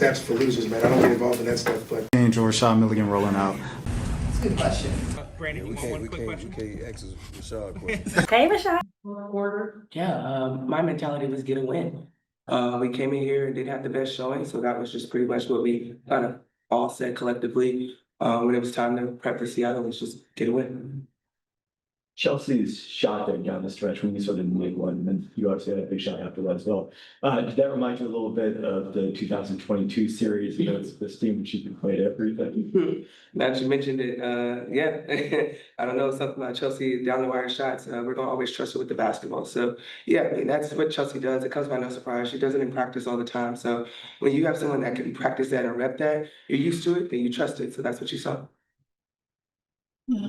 stats for losers, man. I don't get involved in that stuff. But Angel Rashad Milligan rolling out. That's a good question. Brandon, Yeah, you want one quick question? we can't ask Rashad questions. Hey, Rashad. Order. Yeah, my mentality was get a win. We came in here and didn't have the best showing, so that was just pretty much what we kind of all said collectively. When it was time to prep for Seattle, let's just get a win. Chelsea's shot there down the stretch when you sort of make one, and then you obviously had a big shot after that as well. Did that remind you a little bit of the 2022 series against this team, which you played everything? Now that you mentioned it, yeah, I don't know something about Chelsea down the wire shots. We're gonna always trust her with the basketball. So yeah, I mean that's what Chelsea does. It comes by no surprise. She does it in practice all the time. So when you have someone that can practice that and rep that, you're used to it, then you trust it. So that's what you saw.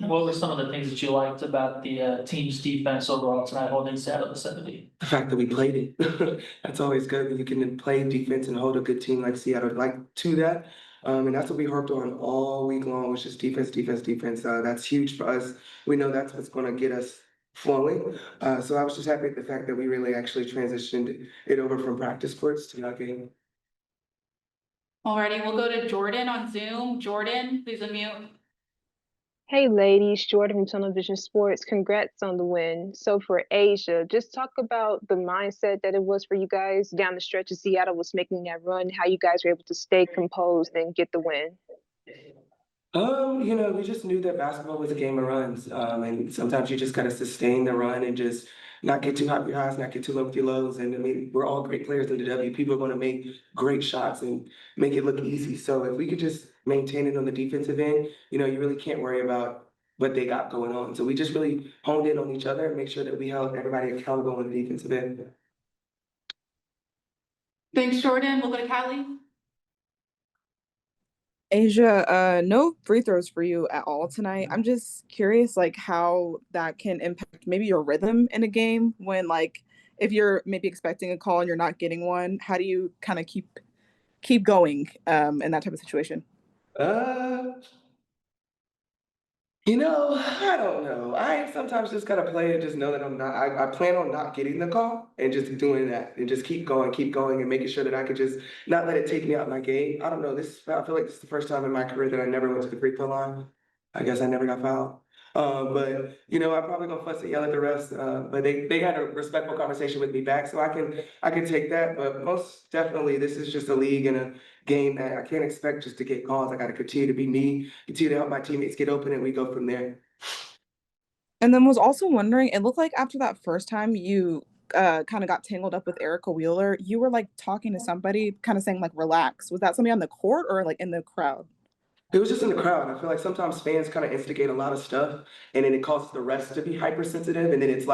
What were some of the things that you liked about the team's defense overall tonight, holding Seattle to 70? The fact that we played it, that's always good when you can play defense and hold a good team like Seattle like to that. And that's what we harped on all week long, was just defense, defense, defense. That's huge for us. We know that's what's going to get us flowing. So I was just happy at the fact that we really actually transitioned it over from practice courts to that game. Alrighty, we'll go to Jordan on Zoom. Jordan, please unmute. Hey ladies, Jordan from Tunnel Vision Sports. Congrats on the win. So for Asia, just talk about the mindset that it was for you guys down the stretch as Seattle was making that run, how you guys were able to stay composed and get the win. We just knew that basketball was a game of runs. And sometimes you just gotta sustain the run and just not get too high with your highs, not get too low with your lows. And I mean, we're all great players in the W. People are gonna make great shots and make it look easy. So if we could just maintain it on the defensive end, you really can't worry about what they got going on. So we just really honed in on each other and make sure that we held everybody accountable on the defensive end. Thanks, Jordan. We'll go to Kylie. Asia, no free throws for you at all tonight. I'm just curious, like, how that can impact maybe your rhythm in a game when, like, if you're maybe expecting a call and you're not getting one, how do you kind of keep going in that type of situation? I don't know. I sometimes just gotta play and just know that I'm not. I plan on not getting the call and just doing that and just keep going and making sure that I could just not let it take me out of my game. I don't know. I feel like this is the first time in my career that I never went to the free throw line. I guess I never got fouled. But I'm probably gonna fuss and yell at the refs. But they had a respectful conversation with me back, so I can take that. But most definitely, this is just a league and a game that I can't expect just to get calls. I got to continue to be me, continue to help my teammates get open, and we go from there. And then was also wondering, it looked like after that first time you kind of got tangled up with Erica Wheeler, you were like talking to somebody, kind of saying like, relax. Was that somebody on the court or like in the crowd? It was just in the crowd. I feel like sometimes fans kind of instigate a lot of stuff, and then it causes the rest to be hypersensitive, and then it's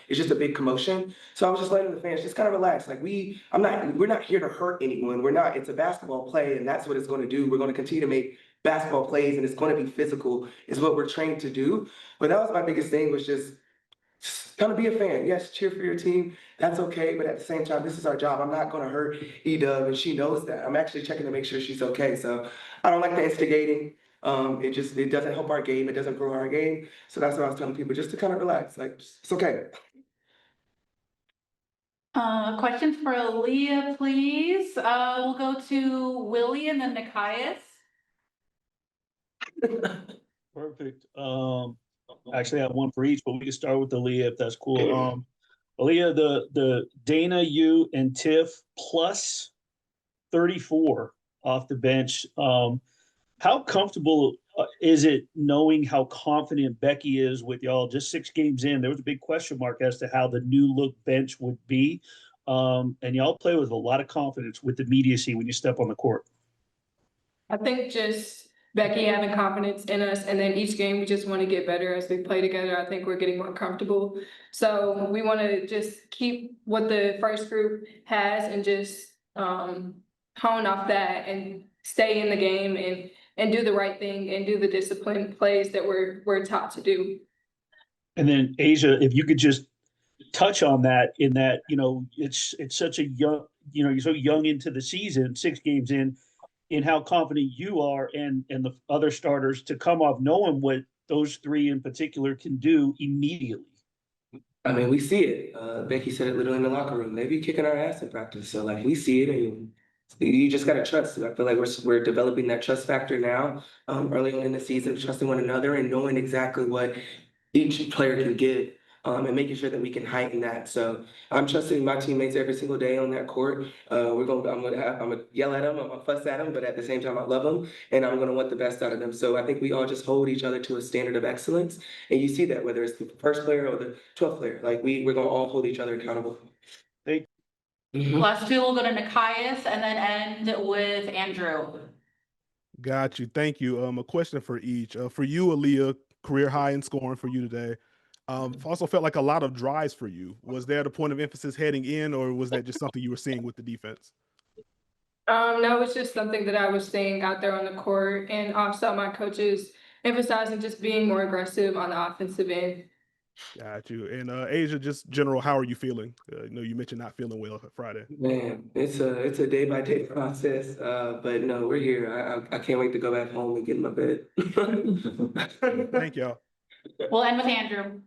just a big commotion. So I was just letting the fans just kind of relax. Like we're not here to hurt anyone. We're not. It's a basketball play, and that's what it's going to do. We're going to continue to make basketball plays, and it's going to be physical. Is what we're trained to do. But that was my biggest thing, was just kind of be a fan. Yes, cheer for your team. That's okay. But at the same time, this is our job. I'm not going to hurt E-Dub, and she knows that. I'm actually checking to make sure she's okay. So I don't like the instigating. It doesn't help our game. It doesn't grow our game. So that's what I was telling people, just to kind of relax. Like, it's okay. Question for Aaliyah, please. We'll go to Willie and then Nikias. Perfect. Actually, I have one for each, but we can start with Aaliyah if that's cool. Aaliyah, the Dana, you, and Tiff plus 34 off the bench. How comfortable is it knowing how confident Becky is with y'all just 6 games in? There was a big question mark as to how the new look bench would be. And y'all play with a lot of confidence with immediacy when you step on the court. I think just Becky having confidence in us, and then each game we just want to get better as we play together. I think we're getting more comfortable. So we want to just keep what the first group has and just hone off that and stay in the game and do the right thing and do the disciplined plays that we're taught to do. And then Asia, if you could just touch on that, in that, it's such a young, you're so young into the season, 6 games in how confident you are and the other starters to come off knowing what those 3 in particular can do immediately. I mean, we see it. Becky said it literally in the locker room. They be kicking our ass in practice. So like we see it, and you just gotta trust. I feel like we're developing that trust factor now, early on in the season, trusting one another and knowing exactly what each player can give, and making sure that we can heighten that. So I'm trusting my teammates every single day on that court. I'm gonna yell at them, I'm gonna fuss at them, but at the same time, I love them, and I'm gonna want the best out of them. So I think we all just hold each other to a standard of excellence, and you see that whether it's the first player or the 12th player, like we're gonna all hold each other accountable. Last two will go to Nikias and then end with Andrew. Got you. Thank you. A question for each. For you, Aaliyah, career high in scoring for you today. Also felt like a lot of drives for you. Was there the point of emphasis heading in, or was that just something you were seeing with the defense? No, it's just something that I was seeing out there on the court, and also my coaches emphasizing just being more aggressive on the offensive end. Got you. And Asia, just general, how are you feeling? You mentioned not feeling well Friday. Man, it's a day by day process, but no, we're here. I can't wait to go back home and get in my bed. Thank y'all. We'll end with Andrew.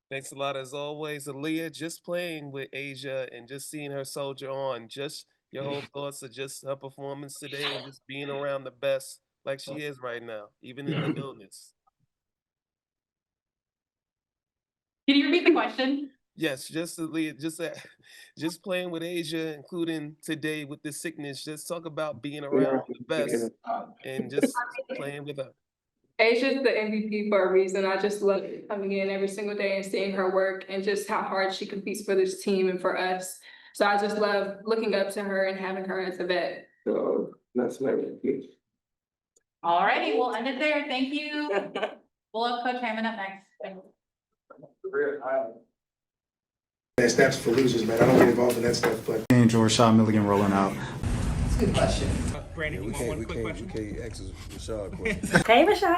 Thanks a lot as always, Aaliyah. Just playing with Asia and just seeing her soldier on. Just your whole thoughts of just her performance today and just being around the best like she is right now, even in the illness. Can you repeat the question? Yes, just just playing with Asia, including today with the sickness. Just talk about being around the best and just playing with her. Asia's the MVP for a reason. I just love coming in every single day and seeing her work and just how hard she competes for this team and for us. So I just love looking up to her and having her as a vet. So that's my MVP. All righty, we'll end it there. Thank you. We'll have Coach Hammond up next. Thanks. And snaps for losers, man. I don't get involved in that stuff, but. Angel Rashad Milligan rolling out. Brandon, we can't ask Rashad a question. Hey, Rashad.